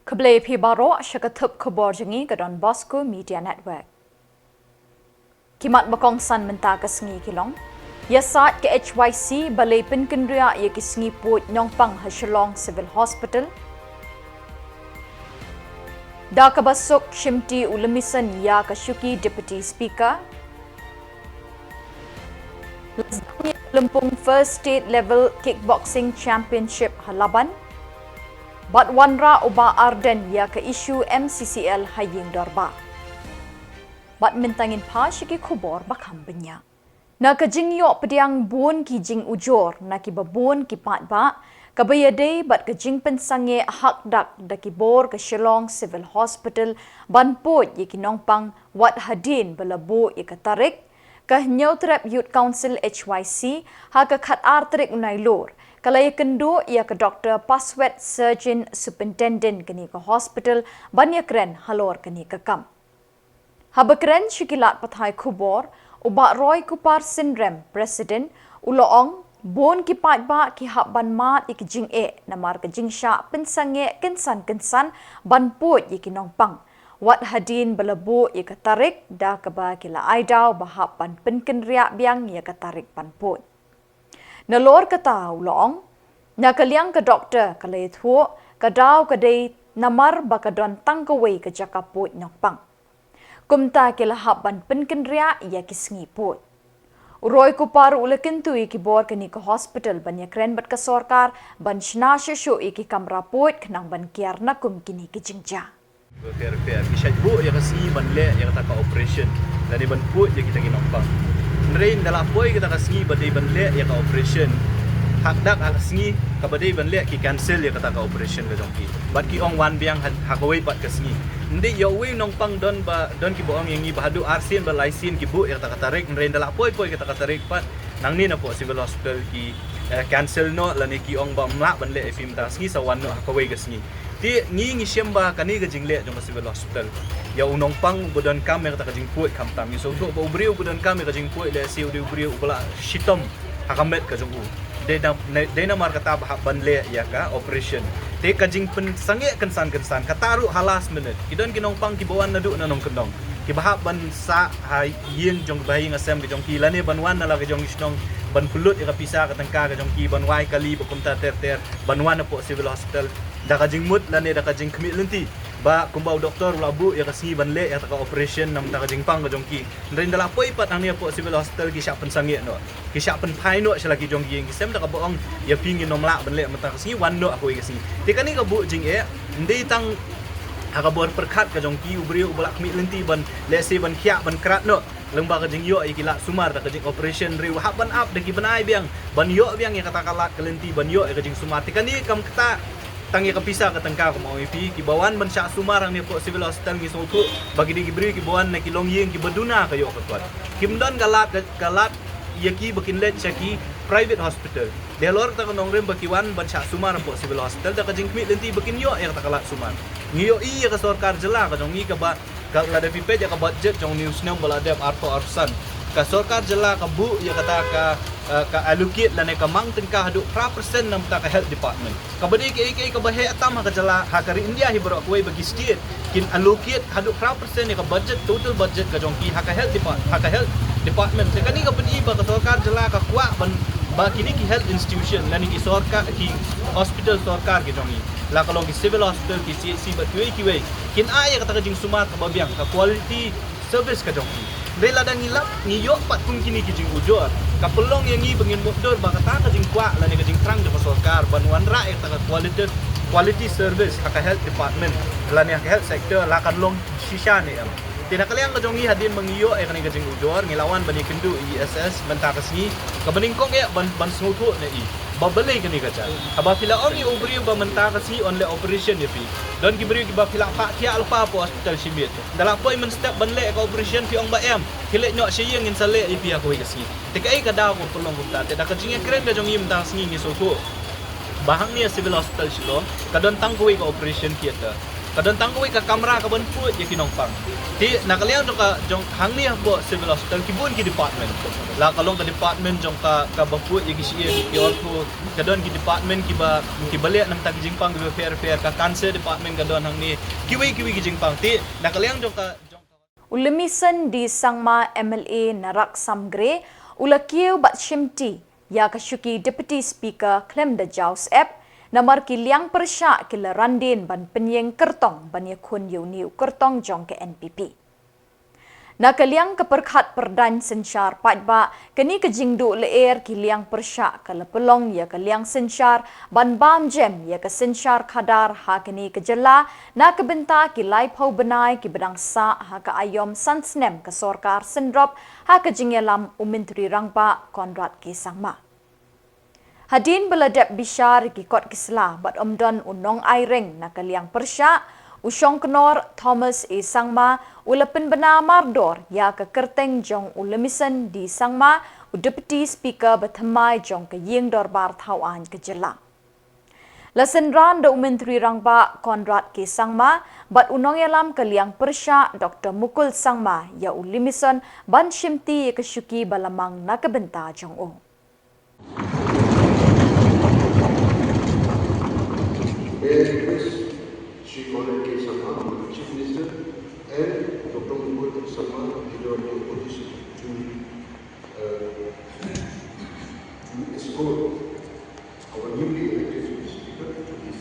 Kble Pibaro Shakatup Khuborjylla ke Donbosco Media Network. Kimat bakong san menta ke sengi kilong. Ya saat ke HYC balai penkendria ya ke sengi put nyongpang ha Shillong Civil Hospital. Da kabasuk shimti ulemisan ya ke syuki Deputy Speaker. Lempung First State Level Kickboxing Championship halaban. Bat wanra uba arden ya ke isu MCCL haying dorba. Bat mentangin pa syiki Khubor bakam benya. Na ke jing yok pediang bun ki jing ujor na ki babun ki pat ba. Kabayade bat ke jing pensange hak dak da ki bor ke Shillong Civil Hospital ban pot ye ki nongpang wat hadin belabu ye ke tarik. Ke Nyautrap Youth Council HYC ha ke khat artrik Nailur. Kalaya kendo ia ke Dr. Paswet Surgeon Superintendent kini ke hospital banya keren halor kini ke kam. Habakren syikilat pathai Khubor ubak Roy Kupar Syndrome President uloong bon ki pat ba ki hak ban mat ik jing namar ke jing syak pensange kensan ban put iki nongpang. Wat hadin belabu ia ke tarik dah ke ba kila aidau bahap ban penken riak biang ia ke tarik ban put. Nailur kata ulong, na kaliang ke doktor kalai thuo, kadau kadai namar bakadon tangkawai ke jakaput nyokpang. Kumta kila haban penken ria ia kisengi put. Roy Kupar ule kentu iki bor kini ke hospital banyak keren bat ke sorkar ban shna shushu iki kamera put kenang ban kiar nakum kini ke jingja. CRPF kisah bu yang kasi ban le yang kata operation dan ban put yang kita ginopang. Nerain dalam poi kita kasi badai ban le yang operation. Hak dak hak singi kabadai ban le ki cancel yang kata operation ke jongki. Bat ki ong wan biang hakawai bat ke singi. Ndi yo we nongpang don ki boong yang ni bahadu arsin ba laisin ki bu yang kata tarik nerain dalam poi kita kata tarik pat nang ni na po civil hospital ki cancel no lani ki ong ba mlak ban le film ta singi sawan no hakawai ke singi. Ti ngi siamba kani ke jingle jong civil hospital. Ya unong pang budan kami kata jing puit kam tam so do ba ubriu budan kami ka jing puit le si ubriu ubala shitom hakamet ka jong u. Dena mar kata bahap ban le ya ka operation. Te ka jing pen sange kensan kataru halas minute. Kidon kinong pang kibawan na du na nong kendong. Ki bahap ban sa ha yin jong bahing asem ke jong ki lani ban wan na la ke jong isnong ban pulut ya ka pisa ka tangka ka jong ki ban wai kali bakumta ter ban wan na po civil hospital. Dah kajing mut lani dah kajing kemit lenti ba kumbau doktor labu ya kasi ban le ya taka operation nam ta kajing pang ka jongki nrin dala poi pat nang ni po civil hospital ki syak pen sange no ki syak pen phai no selagi jongki ki sem ta ka boong ya pingin nom la ban le mata kasi wan no aku kasi te kani ka bu jing ndei tang haka bor perkat ka jongki ubri ubala kemit lenti ban le se ban khia ban krat no lengba ka jing yo ikila sumar ta kajing operation ri hak ban up deki banai biang ban yo biang ya kata kalat kelenti ban yo ka jing sumar te kani kam kata tangi kapisa ka tangka ko mo ipi ki bawan ban sya sumarang ni po civil hospital ki sotu bagi di gibri ki bawan na ki longyeng ki baduna kayo ka twat kimdon galat yaki bakin let syaki private hospital de lor ta nong rem bakiwan ban sya sumar po civil hospital da ka jingmi lenti bakin yo ya ta kalat sumar ngiyo i ka sarkar Jylla ka jongi ka ba ka la de pipe ja ka budget jong news nem bala de arto arsan ka sarkar Jylla ka bu ya kata ka allocate la ne ka mang tengka hadu 1% nam ta ka health department ka badi ke ka bahe atam ka Jylla ha ka India hi bro kuai bagi state kin allocate hadu 1% ne ka budget total budget ka jongki ha ka health department se kani ka badi ba ka sarkar Jylla ka kwa ban ba kini ki health institution la ni ki sarkar ki hospital sarkar ki jongi la ka long ki civil hospital ki CHC ba kiwei kin aya ka ta jing sumat ka babiang ka quality service ka jongki Bela dan ngilap ngiyok pat pun kini kijing ujor. Kapelong yang ngi bengin motor baka ta kajing kwa la ni kajing trang joko sarkar banwan ra ek ta quality service haka health department la ni health sector la kan long shisha ni am. Tina kaliang kajongi hadin mengiyok ek ni kajing ujor ngilawan bani kendu ISS menta kasni kabeningkong ya ban snotu na i. Babelai kini kaca. Aba pila oni ubri ba menta kasi only operation ya pi. Don gibri ba pila pak kia alpa po hospital simit. Dalam poi men step banle ka operation pi ong ba em. Kile nyok siyeng in sale ipi aku kasi. Tekai ka daw ko pelong kunta. Te da kajing keren ga jong im tang singi ni soku. Bahang ni civil hospital Shillong kadon tang ka operation theater. kadon tangoi ka kamera ka ban pu ye kinong pang ti nakaliang jong hang ni po civil hospital kibun ki department la kalong ka department jong ka bangpu ye ki ki orko kadon ki department ki bale nam tag jingpang ki fair ka cancer department kadon hang ni kiwi ki jingpang ti nakaliang jong ka Ulemisan di Sangma MLA Narak Samgre ulakiu bat shimti ya kasyuki Deputy Speaker Clem da Jaus App namar kiliang persya kila randin ban penyeng kertong ban yakun yuniu kertong jong ke NPP. Nakaliang keperkhat perdan sensyar patba kini kejingdu leer kiliang persya kala pelong ya kaliang sensyar ban bam jem ya ke sensyar kadar ha kini ke Jylla na kebenta kilai pau benai ki bedang sa ha ke ayom sansnem ke sorkar sendrop ha ke jingelam umintri rangpa Konrad ki Sangma. Hadin beladap bishar ki kot kisla bat omdon unong aireng nakaliang persya Usyong Kenor Thomas E. Sangma ulapen benar mardor ya ke kerteng jong ulemisan di Sangma Deputy Speaker bertemai jong ke ying dorbar tauan ke Jylla. Lasenran da Menteri Rangba Konrad K. Sangma bat unong yalam ke liang persya Dr. Mukul Sangma ya ulemisan ban shimti ke syuki balamang nak kebenta jong o. Chief Minister and Dr. Khubor in position to escort our newly elected speaker to his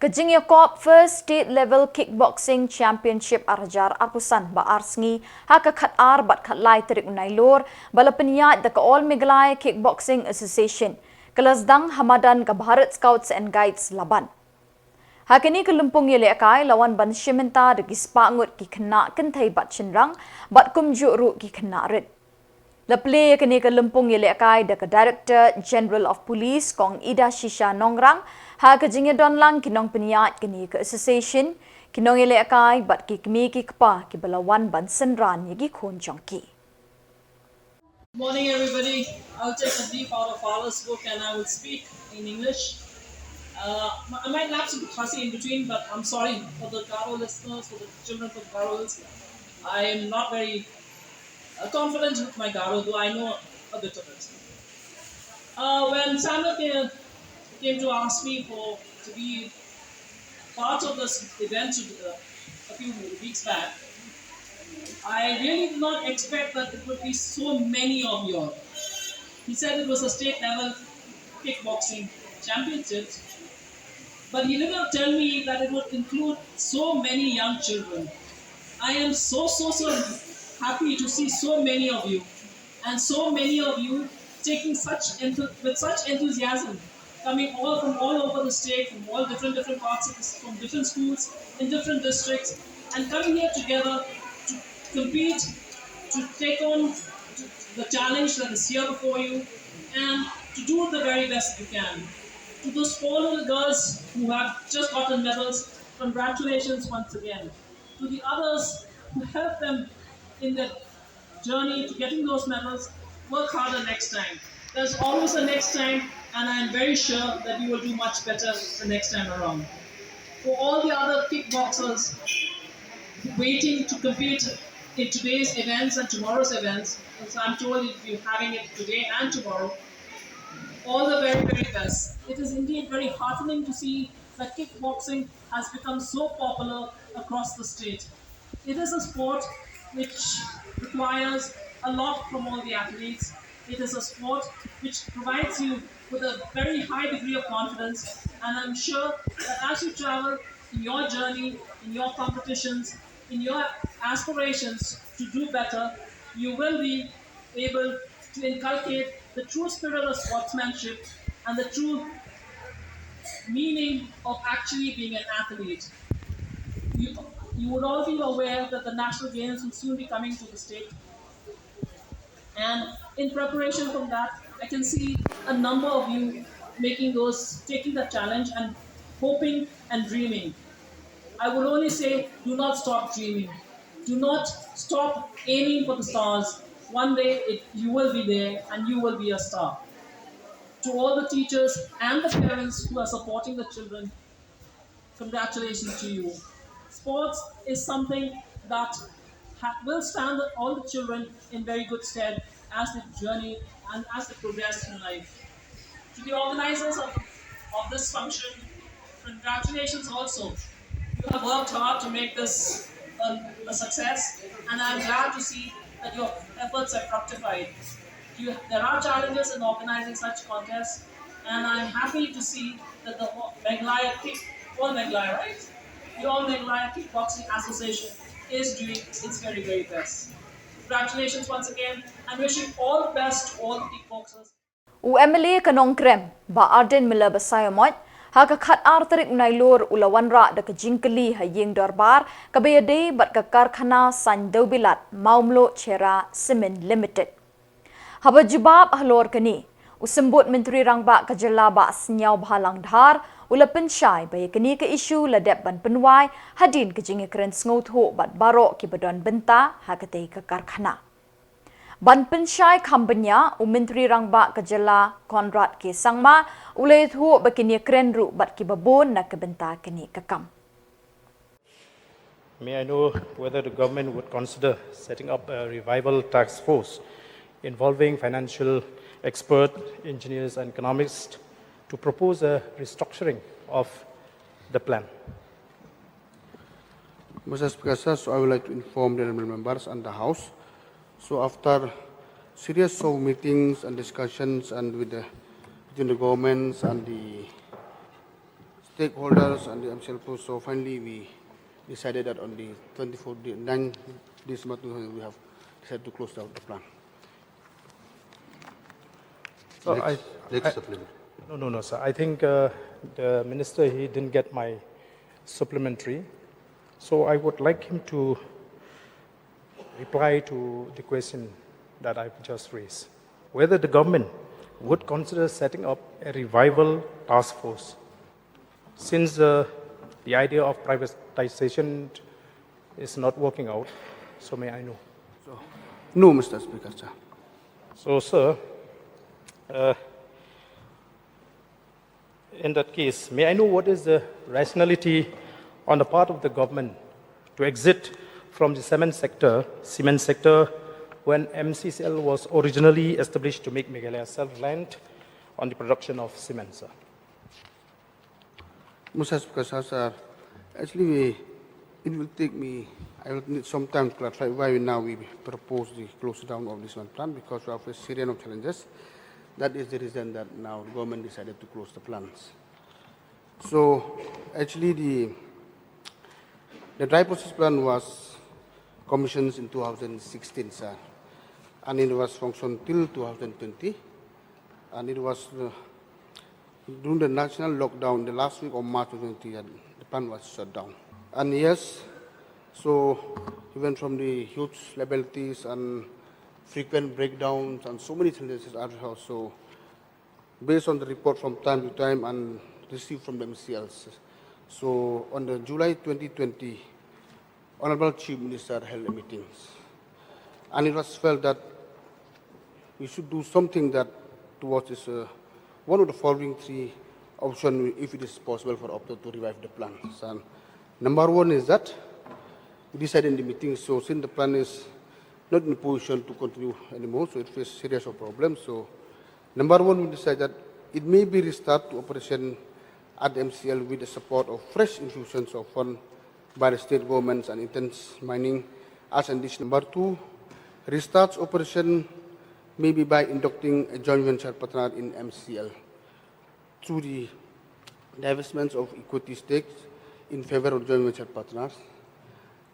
Kejing Yakop First State Level Kickboxing Championship Arjar Arpusan ba Arsngi ha ka khat ar bat khat lai terik Nailur bala penyat da ka All Meghalaya Kickboxing Association kelasdang Hamadan ka Bharat Scouts and Guides Laban. Ha kini ke lumpung yele akai lawan ban shimenta de gispangut ki kena kentai bat chenrang bat kumju ru ki kena rit. Leple kini ke lumpung yele akai da ka Director General of Police kong Ida Shisha Nongrang ha ke jingya donlang kinong penyat kini ke association kinong yele akai bat ki kemi ki kpa ki balawan ban senran yagi khon jongki. Morning everybody. I'll take a leaf out of Allah's book and I will speak in English. I might lapse into Khasi in between, but I'm sorry for the Garo listeners, for the children from Garos. I am not very confident with my Garo, though I know a bit of it. When Samla came to ask me to be part of this event a few weeks back, I really did not expect that it would be so many of you all. He said it was a state level kickboxing championships, but he did not tell me that it would include so many young children. I am so happy to see so many of you, and so many of you taking with such enthusiasm, coming from all over the state, from all different parts of from different schools in different districts, and coming here together to compete, to take on the challenge that is here before you, and to do the very best you can. To those four little girls who have just gotten medals, congratulations once again. To the others who helped them in their journey to getting those medals, work harder next time. There's always a next time, and I'm very sure that you will do much better the next time around. For all the other kickboxers waiting to compete in today's events and tomorrow's events, as I'm told you'll be having it today and tomorrow, all the very best. It is indeed very heartening to see that kickboxing has become so popular across the state. It is a sport which requires a lot from all the athletes. It is a sport which provides you with a very high degree of confidence, and I'm sure that as you travel in your journey, in your competitions, in your aspirations to do better, you will be able to inculcate the true spirit of sportsmanship and the true meaning of actually being an athlete. You, you would all be aware that the national games will soon be coming to the state. And in preparation from that, I can see a number of you taking the challenge and hoping and dreaming. I will only say, do not stop dreaming. Do not stop aiming for the stars. One day you will be there and you will be a star. To all the teachers and the parents who are supporting the children, congratulations to you. Sports is something that will stand all the children in very good stead as they journey and as they progress in life. To the organizers of this function, congratulations also. You have worked hard to make this a success, and I'm glad to see that your efforts have fructified. There are challenges in organizing such contests, and I'm happy to see that the Meghalaya Meghalaya, right? The All Meghalaya Kickboxing Association is doing its very, very best. Congratulations once again, and wishing all the best to all the kickboxers. U MLA kanong krem ba arden mila basayamot haka khat arterik Nailur ulawanra da kajingkali haying darbar kabayade bat ka karkhana sandobilat maumlo chera cement limited haba jubab halor kani usembut menteri rangba ka Jylla ba senyau bhalang dhar ulapin syai bay kani ke isu ladep ban penwai hadin kajing keren ngotho bat baro ki badon benta hakate ka karkhana Ban pensyai kambenya Menteri Rangba ke Jylla Konrad ke Sangma ulai thu bakini krenru bat ki babon na kebenta kini kakam. May I know whether the government would consider setting up a revival task force involving financial experts, engineers and economists to propose a restructuring of the plan? Mr. Speaker, sir, so I would like to inform the honourable members and the House. So after series of meetings and discussions and between the governments and the stakeholders and the MCCL, so finally we decided that on the 9th this month we have decided to close down the plan. So Next supplement. No, sir. I think the minister, he didn't get my supplementary. So I would like him to reply to the question that I've just raised. Whether the government would consider setting up a revival task force, since the idea of privatization is not working out. So may I know? No, Mr. Speaker, sir. So, sir, in that case, may I know what is the rationality on the part of the government to exit from the cement sector, when MCCL was originally established to make Meghalaya self-reliant on the production of cement, sir? Mr. Speaker, sir, actually it will take me, I will need some time to clarify why now we propose the close down of this one plan, because we have a series of challenges. That is the reason that now the government decided to close the plants. So actually the dry process plan was commissioned in 2016, sir, and it was functioned till 2020, and it was during the national lockdown, the last week of March 2020, the plant was shut down. And yes, so even from the huge liabilities and frequent breakdowns and so many challenges are also based on the report from time to time and received from the MCCLs. So on the July 2020, Honorable Chief Minister held a meeting, and it was felt that we should do something that towards this, one of the following three options, if it is possible for Opto to revive the plan. And number one is that we decided in the meeting, so since the plan is not in a position to continue anymore, so it faces a series of problems. So number one, we decided that it may be restart to operation at the MCL with the support of fresh infusions of funds by the state governments and intense mining as an addition. Number two, restarts operation maybe by inducting a joint venture partner in MCL. through the divestments of equity stakes in favor of joint venture partners.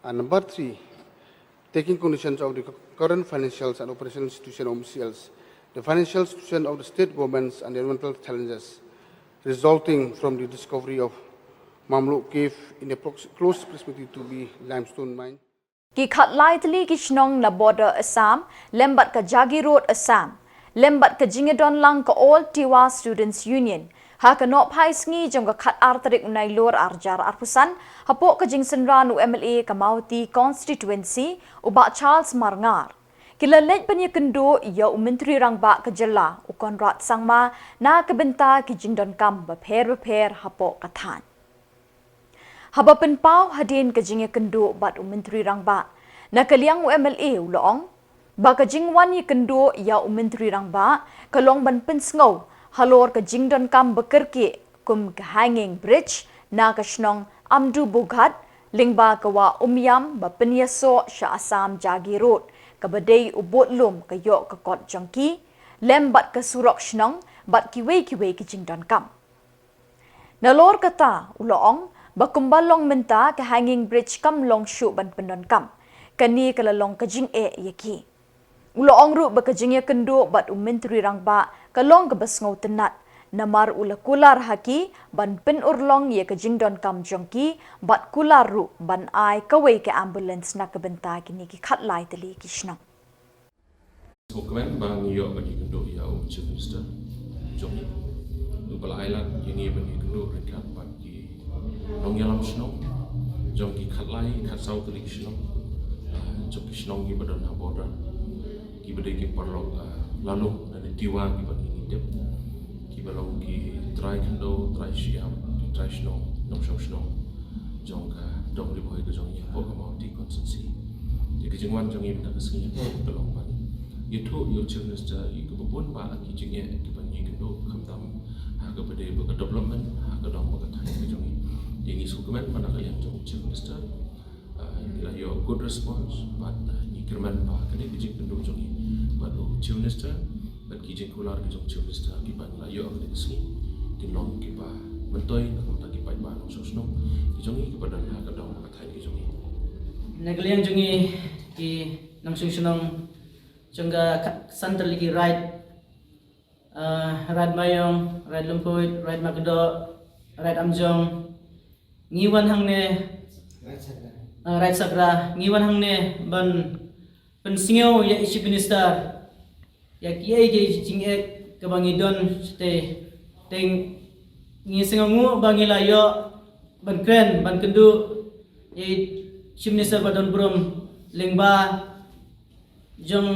And number 3, taking conditions of the current financials and operational situation of MCCLs, the financial situation of the state governments and the environmental challenges resulting from the discovery of Mamluk Cave in a close proximity to the limestone mine. Ki khatlai tali ki shnong na border Assam, lembat ka Jagi Road Assam, lembat ka Jingedon lang ka All Tiwa Students Union, ha ka nop hai sngi jong ka khat artarik Nailur arjar arpusan, hapo ka Jingsenran MLA Kamauti constituency uba Charles Marngar. Kilalet panya kendo ya Menteri Rangba ke Jylla ukon rat sangma na kebenta ki Jingdon kam beper hapo kathan. Haba penpau hadin ke Jingya kendo bat Menteri Rangba. Na kaliang MLA ulong ba ka Jingwan ye kendo ya Menteri Rangba kalong ban pensngau halor ke Jingdon kam bekerke kum ke hanging bridge na ka shnong amdu bogat lingba kawa umyam ba penyaso sha Assam Jagi Road kabadai ubot lum ka yo ka kot jangki lem bat ka surok shnong bat kiwe ki Jingdon kam. Nalor kata ulong bakumbalong menta ka hanging bridge kam long shu ban pendon kam kani kalalong ka jing yaki. Ulong ru ba ka jingya kendo bat Menteri Rangba kalong ka basngau tenat namar ula kular haki ban pen urlong ye ka Jingdon kam jongki bat kular ru ban ai kawai ke ambulance na ka benta kini ki khatlai tali ki shnang. Dokumen bang yo bagi kendo ya Chief Minister Jomi upala island ini bagi kendo rekat bagi nongyalam shnong jongki khatlai khatsau tali ki shnong jongki shnong ki badan border ki badai ki parlok lalu dari tiwa ki bagi nidep ki balong ki try kendo try siam ki try shnong nong shnong jongka dong di boy ke jong ya pok mau di konsensi jadi jengwan jong ini tak kesini tolong ban itu yo Chief Minister i kebun ba ki jengye ki ban ni kendo khamtam ha ka badai ba development ha ka dong ba ka thai ke jong ini sukumen mana kalian jong Chief Minister inilah yo good response but ni kerman ba kene ki jeng kendo jong but Chief Minister but ki jeng kular ki jong Chief Minister ki ban la yo ke kesini ki long ki ba mentoi na ko ta ki pai ba no sosno ki jong ki badan ha ka dong ka thai ki jong Nagaliang jungi ki nangsung sunong jongga santal lagi ride mayong ride lumpuit ride magdo ride amjong ngiwan hangne ride sagra ngiwan hangne ban pensingyo ya Chief Minister ya kiai ke jingek ke bangidon ste teng ngisengu bangila yo ban kren ban kendu ye Chief Minister Badon Brum lengba jong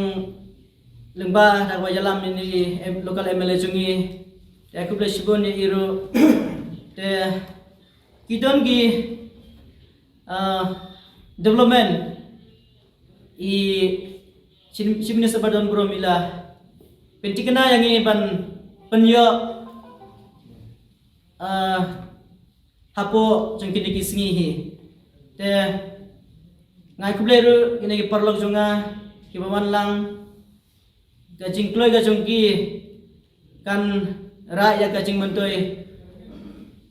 lengba dak wajalam ini local MLA jungi ya kubla shibon ye iru te kidon gi development i Chief Minister Badon Brum ila pentikena yang ini ban penyo hapo jengkini kisngi hi te ngai kubleru ini ki parlok jonga ki bawan lang gajing kloi gajongki kan ra ya gajing mentoi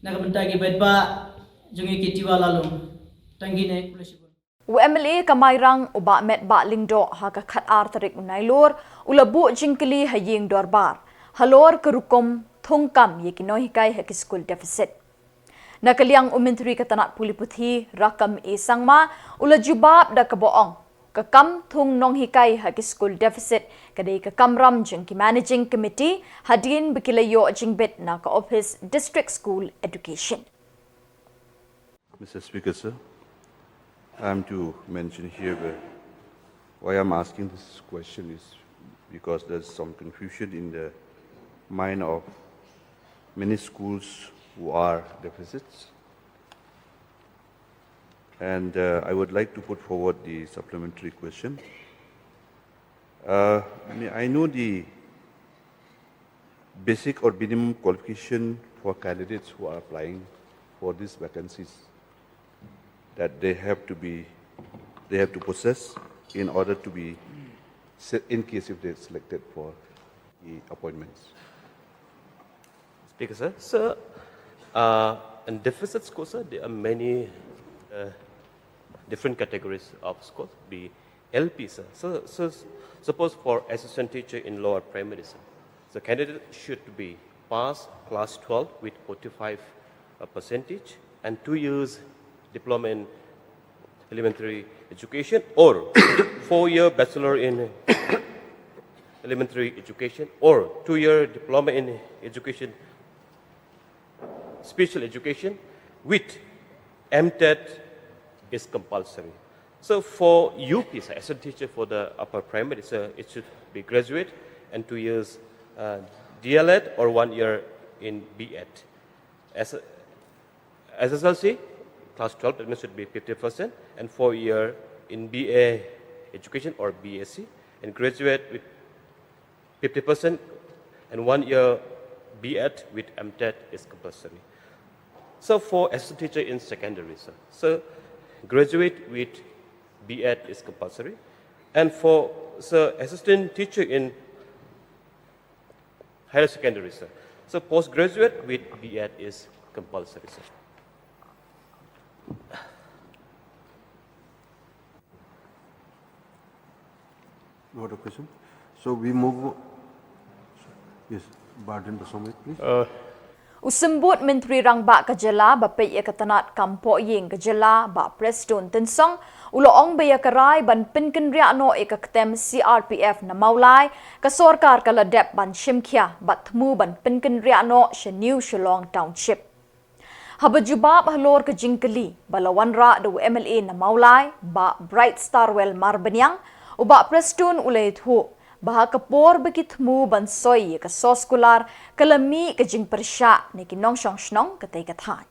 na kabenta ki baitba jongi ki tiwa lalung tanggine kulesibun UMLA kamairang uba met ba lingdo ha ka khat artarik Nailur ulabu jingkli haying dorbar halor kerukom thungkam ye kinohikai ha school deficit. Nakaliang Menteri Katanak Puli Puthi rakam sangma ula jubab da kaboong kakam thung nong hikai haki school deficit kadai kakamram jeng ki managing committee hadin bekilayo jingbet na ka office district school education. Mr. Speaker, sir, I'm to mention here why I'm asking this question is because there's some confusion in the mind of many schools who are deficits, and I would like to put forward the supplementary question. I know the basic or minimum qualification for candidates who are applying for these vacancies that they have to possess in order to be, in case if they're selected for the appointments. Speaker, sir. Sir, in deficit scores, sir, there are many different categories of scores, be LP, sir. So suppose for assistant teacher in lower primary, sir, the candidate should be pass class 12 with 45 percentage and 2 years diploma in elementary education or 4-year bachelor in elementary education or 2-year diploma in education, special education with MTET is compulsory. So for UP, sir, as a teacher for the upper primary, sir, it should be graduate and 2 years DLED or 1 year in BEd. As SSLC, class 12 admission should be 50% and 4 year in BA education or BSc and graduate with 50% and 1 year BEd with MTET is compulsory. So for assistant teacher in secondary, sir, so graduate with BEd is compulsory, and for assistant teacher in higher secondary, sir, so postgraduate with BEd is compulsory, sir. No other question? So we move. Yes, Barden Basomit, please. Usembut Menteri Rangba ke Jylla bapei katanat kampo ying ke Jylla ba Preston tensong uloong baya kerai ban pinken riakno ketem CRPF na maulai ke sorkar kaladep ban shimkhia batmu ban pinken riakno New Shillong Township. Habajubab halor ke jingkeli balawan ra do MLA na maulai ba Bright Starwell Marbanyang uba Preston ulay thu Baha Khubor bekitmu bansoi ke soskular kelemi ke jing persya ni kinong shnong katay kathan.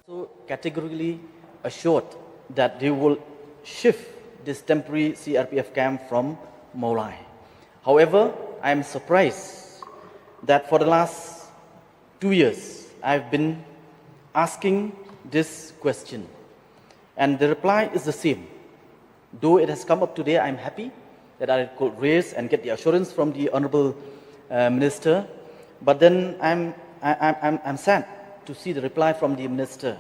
So categorically assured that they will shift this temporary CRPF camp from Meghalaya. However, I am surprised that for the last 2 years I've been asking this question and the reply is the same. Though it has come up today, I am happy that I could raise and get the assurance from the Honourable Minister. But then I'm sad to see the reply from the Minister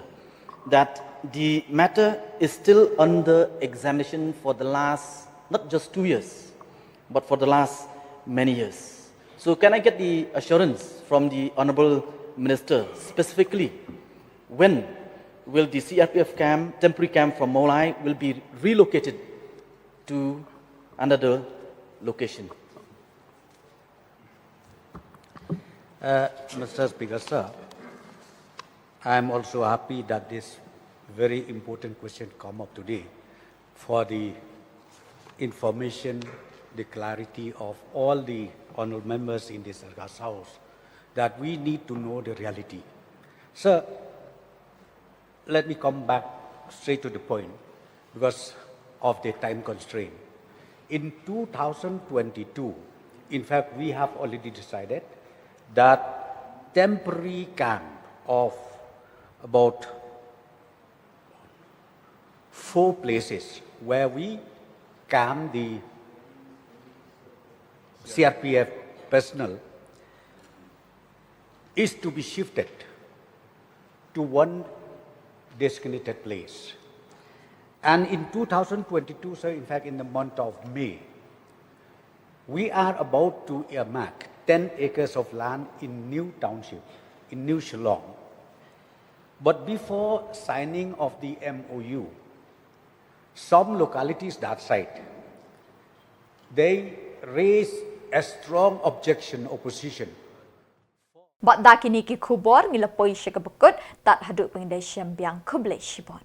that the matter is still under examination for the last, not just 2 years, but for the last many years. So can I get the assurance from the Honourable Minister, specifically when will the CRPF camp, temporary camp from Meghalaya will be relocated to another location? Mr. Speaker, sir, I am also happy that this very important question come up today for the information, the clarity of all the honourable members in this House, that we need to know the reality. Sir, let me come back straight to the point because of the time constraint. In 2022, in fact, we have already decided that temporary camp of about 4 places where we camp the CRPF personnel is to be shifted to one designated place. And in 2022, sir, in fact, in the month of May, we are about to earmark 10 acres of land in New Township, in New Shillong. But before signing of the MOU, some localities that side, they raised a strong opposition. Bat dakini ki Khubor ngilapoi syakabukut tat haduk pengdai syambiang kublai shibon.